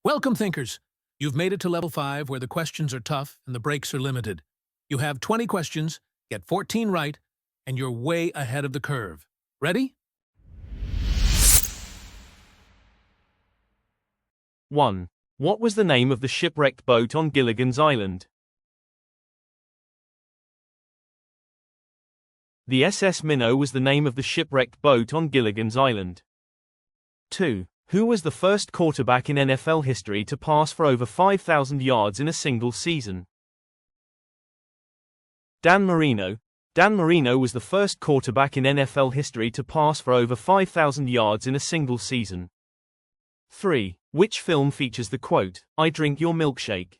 Welcome, thinkers. You've made it to level 5, where the questions are tough and the breaks are limited. You have 20 questions, get 14 right, and you're way ahead of the curve. Ready? 1. What was the name of the shipwrecked boat on Gilligan's Island? The SS Minnow was the name of the shipwrecked boat on Gilligan's Island. 2. Who was the first quarterback in NFL history to pass for over 5,000 yards in a single season? Dan Marino. Dan Marino was the first quarterback in NFL history to pass for over 5,000 yards in a single season. 3. Which film features the quote, "I drink your milkshake"?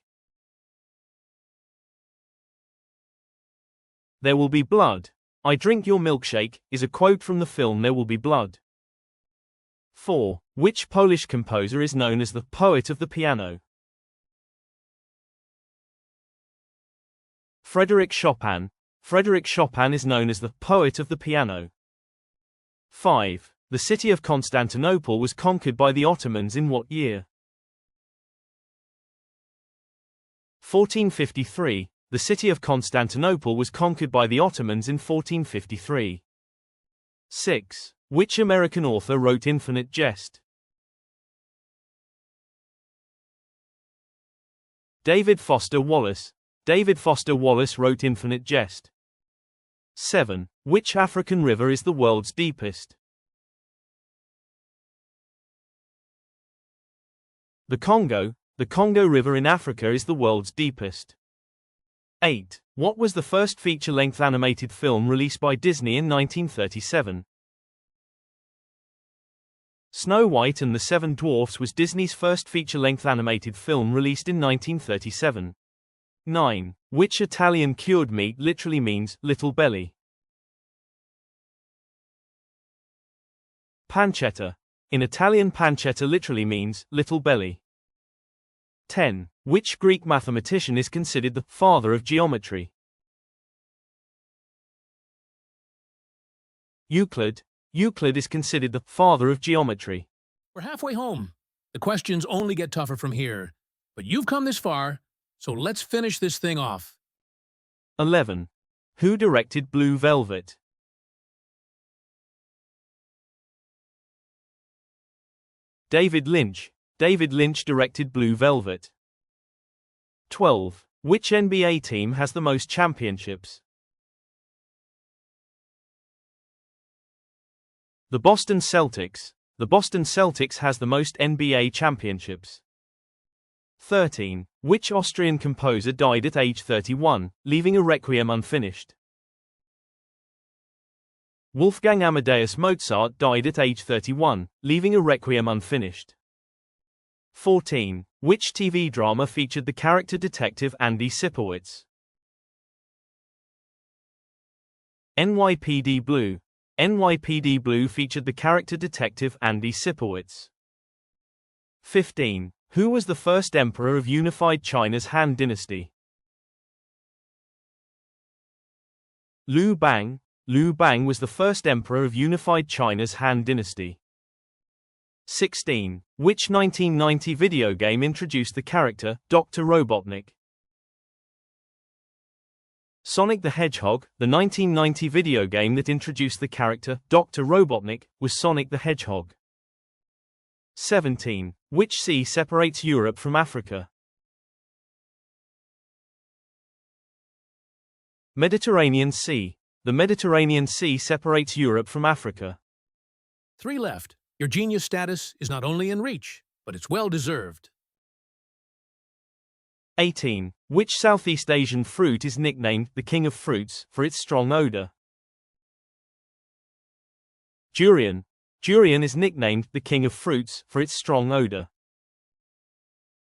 There Will Be Blood. "I drink your milkshake" is a quote from the film There Will Be Blood. 4. Which Polish composer is known as the poet of the piano? Frédéric Chopin. Frédéric Chopin is known as the poet of the piano. 5. The city of Constantinople was conquered by the Ottomans in what year? 1453. The city of Constantinople was conquered by the Ottomans in 1453. 6. Which American author wrote Infinite Jest? David Foster Wallace. David Foster Wallace wrote Infinite Jest. 7. Which African river is the world's deepest? The Congo. The Congo River in Africa is the world's deepest. 8. What was the first feature-length animated film released by Disney in 1937? Snow White and the Seven Dwarfs was Disney's first feature-length animated film released in 1937. 9. Which Italian cured meat literally means little belly? Pancetta. In Italian, pancetta literally means little belly. 10. Which Greek mathematician is considered the father of geometry? Euclid. Euclid is considered the father of geometry. We're halfway home. The questions only get tougher from here. But you've come this far, so let's finish this thing off. 11. Who directed Blue Velvet? David Lynch. David Lynch directed Blue Velvet. 12. Which NBA team has the most championships? The Boston Celtics. The Boston Celtics has the most NBA championships. 13. Which Austrian composer died at age 31, leaving a requiem unfinished? Wolfgang Amadeus Mozart died at age 31, leaving a requiem unfinished. 14. Which TV drama featured the character detective Andy Sipowicz? NYPD Blue. NYPD Blue featured the character detective Andy Sipowicz. 15. Who was the first emperor of unified China's Han Dynasty? Liu Bang. Liu Bang was the first emperor of unified China's Han Dynasty. 16. Which 1990 video game introduced the character Dr. Robotnik? Sonic the Hedgehog. The 1990 video game that introduced the character Dr. Robotnik was Sonic the Hedgehog. 17. Which sea separates Europe from Africa? Mediterranean Sea. The Mediterranean Sea separates Europe from Africa. 3 left. Your genius status is not only in reach, but it's well deserved. 18. Which Southeast Asian fruit is nicknamed the King of Fruits for its strong odor? Durian. Durian is nicknamed the King of Fruits for its strong odor.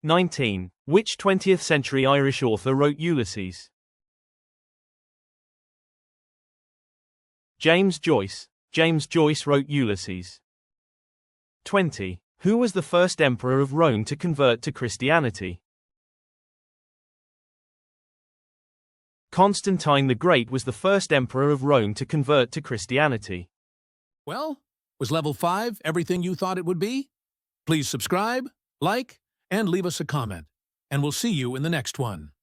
19. Which 20th century Irish author wrote Ulysses? James Joyce. James Joyce wrote Ulysses. 20. Who was the first emperor of Rome to convert to Christianity? Constantine the Great was the first emperor of Rome to convert to Christianity. Well, was level 5 everything you thought it would be? Please subscribe, like, and leave us a comment. And we'll see you in the next one.